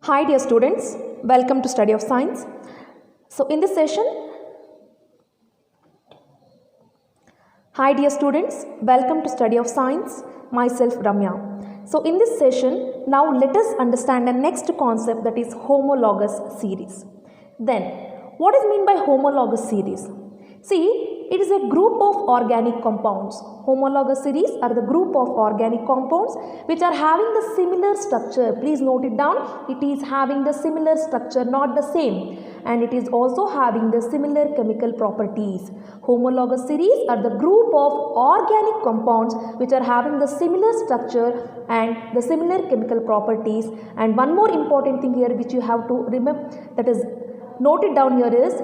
Hi dear students, welcome to Study of Science. So in this session, hi dear students, welcome to Study of Science, myself Ramya. So in this session, now let us understand the next concept, that is homologous series. Then, what is meant by homologous series? See, it is a group of organic compounds. Homologous series are the group of organic compounds which are having the similar structure. Please note it down. It is having the similar structure, not the same. And it is also having the similar chemical properties. Homologous series are the group of organic compounds which are having the similar structure and the similar chemical properties. And one more important thing here which you have to remember, that is noted down here, is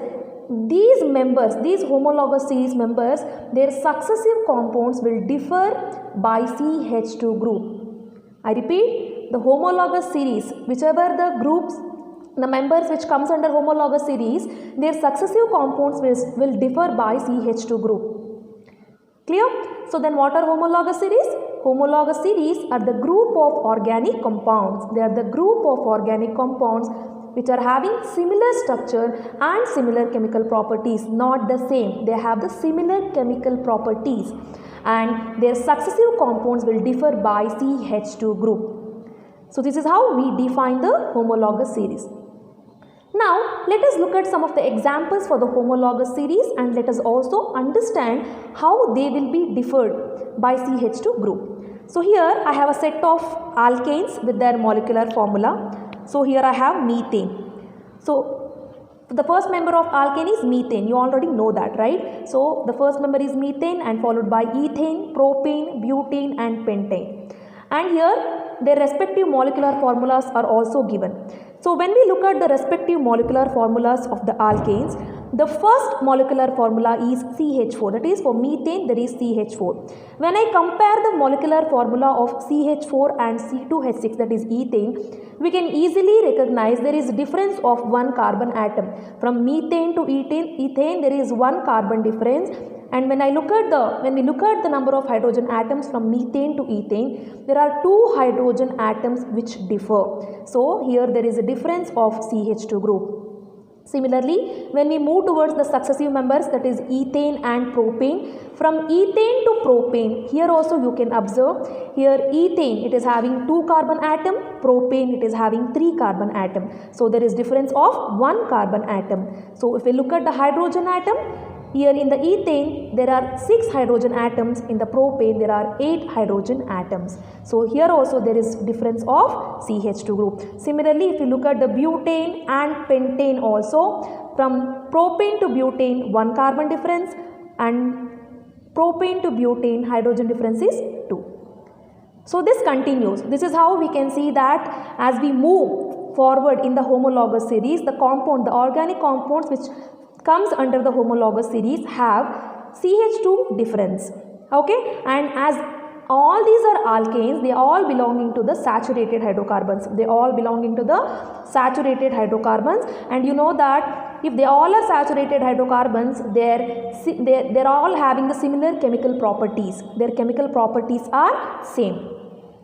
these members, these homologous series members, their successive compounds will differ by CH2 group. I repeat, the homologous series, whichever the groups, the members which comes under homologous series, their successive compounds will differ by CH2 group. Clear? So then what are homologous series? Homologous series are the group of organic compounds. They are the group of organic compounds which are having similar structure and similar chemical properties, not the same. They have the similar chemical properties and their successive compounds will differ by CH2 group. So this is how we define the homologous series. Now let us look at some of the examples for the homologous series and let us also understand how they will be differed by CH2 group. So here I have a set of alkanes with their molecular formula. So here I have methane. So the first member of alkane is methane. You already know that, right? So the first member is methane and followed by ethane, propane, butane and pentane. And here their respective molecular formulas are also given. So when we look at the respective molecular formulas of the alkanes, the first molecular formula is CH4, that is for methane there is CH4. When I compare the molecular formula of CH4 and C2H6, that is ethane, we can easily recognize there is difference of one carbon atom. From methane to ethane there is one carbon difference. And when we look at the number of hydrogen atoms from methane to ethane, there are two hydrogen atoms which differ. So here there is a difference of CH2 group. Similarly, when we move towards the successive members, that is ethane and propane, from ethane to propane, here also you can observe, here ethane it is having 2 carbon atom, propane it is having 3 carbon atom. So there is difference of 1 carbon atom. So if we look at the hydrogen atom, here in the ethane there are 6 hydrogen atoms, in the propane there are 8 hydrogen atoms. So here also there is difference of CH2 group. Similarly, if you look at the butane and pentane also, from propane to butane 1 carbon difference and propane to butane hydrogen difference is 2. So this continues. This is how we can see that as we move forward in the homologous series, the organic compounds which comes under the homologous series have CH2 difference. Okay, and as all these are alkanes, they are all belonging to the saturated hydrocarbons. They all belonging to the saturated hydrocarbons, and you know that if they all are saturated hydrocarbons, they're all having the similar chemical properties. Their chemical properties are same.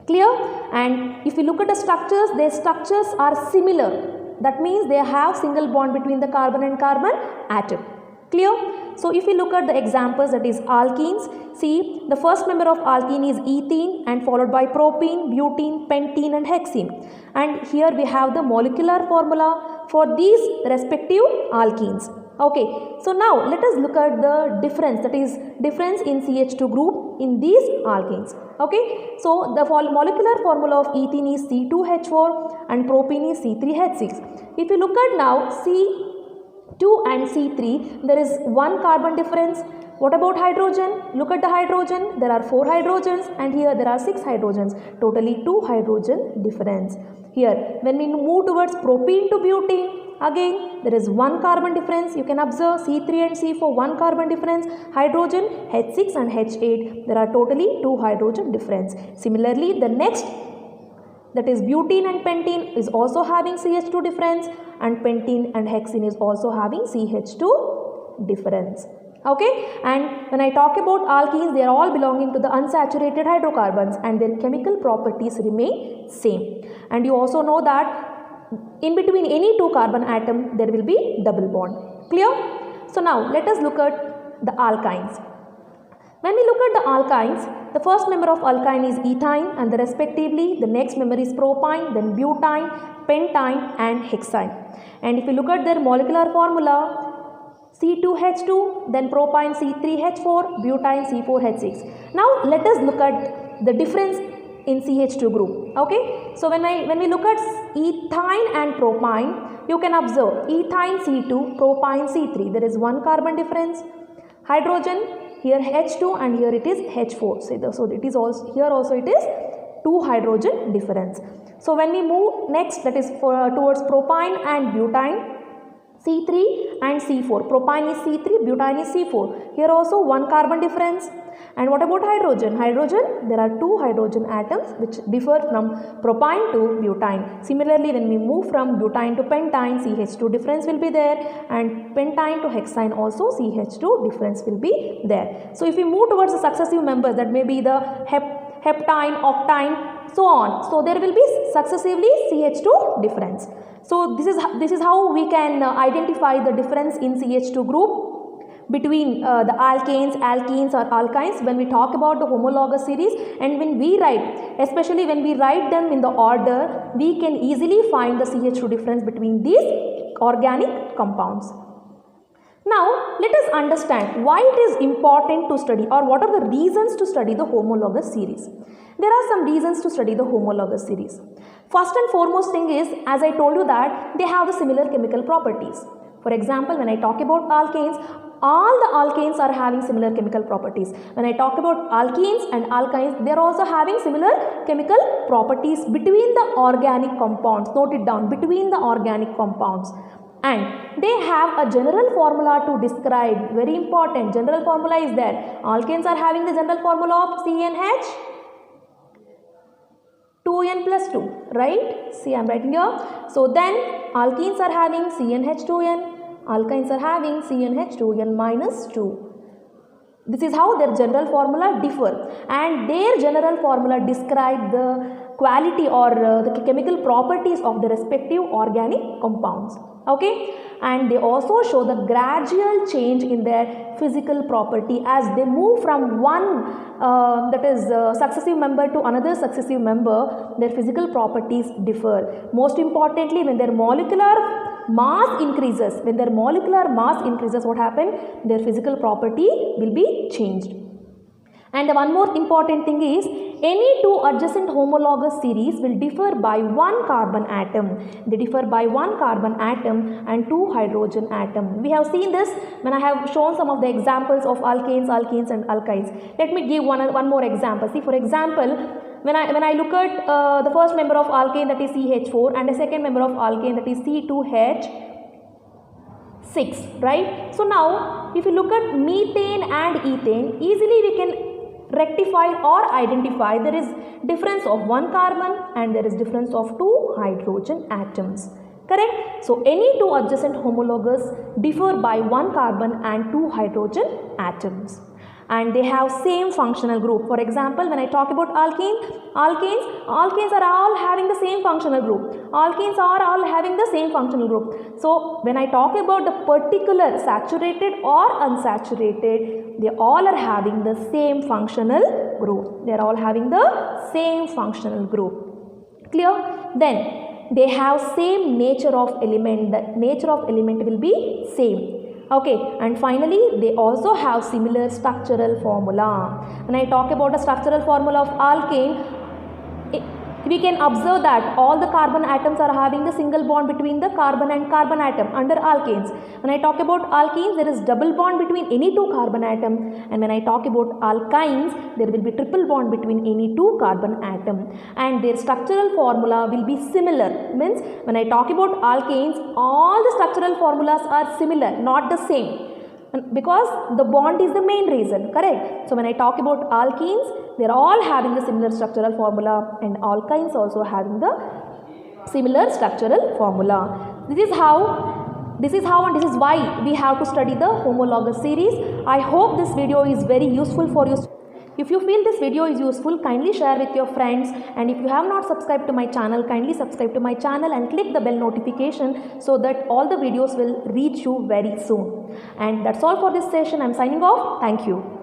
Clear? And if you look at the structures, their structures are similar. That means they have single bond between the carbon and carbon atom. Clear? So if we look at the examples, that is alkenes, see the first member of alkene is ethene and followed by propene, butene, pentene and hexene. And here we have the molecular formula for these respective alkenes. Okay, so now let us look at the difference, that is difference in CH2 group in these alkenes. Okay, so the molecular formula of ethene is C2H4 and propene is C3H6. If you look at now C2 and C3, there is 1 carbon difference. What about hydrogen? Look at the hydrogen. There are 4 hydrogens and here there are 6 hydrogens. Totally 2 hydrogen difference. Here when we move towards propene to butene, again there is 1 carbon difference. You can observe C3 and C4 1 carbon difference. Hydrogen H6 and H8, there are totally 2 hydrogen difference. Similarly, the next, that is butene and pentene is also having CH2 difference, and pentene and hexene is also having CH2 difference. Okay, and when I talk about alkenes, they are all belonging to the unsaturated hydrocarbons and their chemical properties remain same. And you also know that in between any two carbon atom there will be double bond. Clear? So now let us look at the alkynes. When we look at the alkynes, the first member of alkyne is ethine and respectively the next member is propyne, then butane, pentyne and hexyne. And if you look at their molecular formula, C2H2, then propyne C3H4, butane C4H6. Now let us look at the difference in CH2 group. Okay, so when we look at ethine and propyne, you can observe ethine C2, propyne C3. There is one carbon difference. Hydrogen here H2 and here it is H4. So it is also here also it is 2 hydrogen difference. So when we move next, that is towards propyne and butane, C3 and C4. Propyne is C3, butane is C4. Here also one carbon difference. And what about hydrogen? Hydrogen, there are 2 hydrogen atoms which differ from propyne to butane. Similarly, when we move from butane to pentyne, CH2 difference will be there, and pentyne to hexyne also CH2 difference will be there. So if we move towards the successive members, that may be the heptine, octane, so on. So there will be successively CH2 difference. So this is how we can identify the difference in CH2 group between the alkanes, alkenes or alkynes when we talk about the homologous series. And when we write, especially when we write them in the order, we can easily find the CH2 difference between these organic compounds. Now let us understand why it is important to study, or what are the reasons to study the homologous series. There are some reasons to study the homologous series. First and foremost thing is, as I told you, that they have the similar chemical properties. For example, when I talk about alkanes, all the alkanes are having similar chemical properties. When I talk about alkenes and alkynes, they are also having similar chemical properties between the organic compounds. Note it down, between the organic compounds. And they have a general formula to describe. Very important, general formula is there. Alkanes are having the general formula of CnH 2n plus 2, right? See, I am writing here. So then alkenes are having CnH2n. Alkynes are having CnH2n minus 2. This is how their general formula differ, and their general formula describe the quality or the chemical properties of the respective organic compounds. Okay, and they also show the gradual change in their physical property as they move from one successive member to another successive member. Their physical properties differ. Most importantly, when their molecular mass increases, what happens? Their physical property will be changed. And one more important thing is, any two adjacent homologous series will differ by one carbon atom. They differ by one carbon atom and 2 hydrogen atom. We have seen this when I have shown some of the examples of alkanes, alkenes and alkynes. Let me give one more example. See, for example, when I look at the first member of alkane, that is CH4, and the second member of alkane, that is C2H6, right? So now if you look at methane and ethane, easily we can rectify or identify there is difference of 1 carbon and there is difference of 2 hydrogen atoms. Correct? So any two adjacent homologous differ by 1 carbon and 2 hydrogen atoms, and they have same functional group. For example, when I talk about alkanes are all having the same functional group. Alkenes are all having the same functional group. So when I talk about the particular saturated or unsaturated, they all are having the same functional group. They are all having the same functional group. Clear? Then they have same nature of element. The nature of element will be same. Okay, and finally they also have similar structural formula. When I talk about the structural formula of alkane, we can observe that all the carbon atoms are having the single bond between the carbon and carbon atom under alkanes. When I talk about alkenes, there is double bond between any two carbon atom, and when I talk about alkynes, there will be triple bond between any two carbon atom, and their structural formula will be similar. Means when I talk about alkanes, all the structural formulas are similar, not the same, because the bond is the main reason. Correct? So when I talk about alkenes, they are all having the similar structural formula, and alkynes also having the similar structural formula. This is how and this is why we have to study the homologous series. I hope this video is very useful for you. If you feel this video is useful, kindly share with your friends, and if you have not subscribed to my channel, kindly subscribe to my channel and click the bell notification so that all the videos will reach you very soon. And that's all for this session. I'm signing off. Thank you.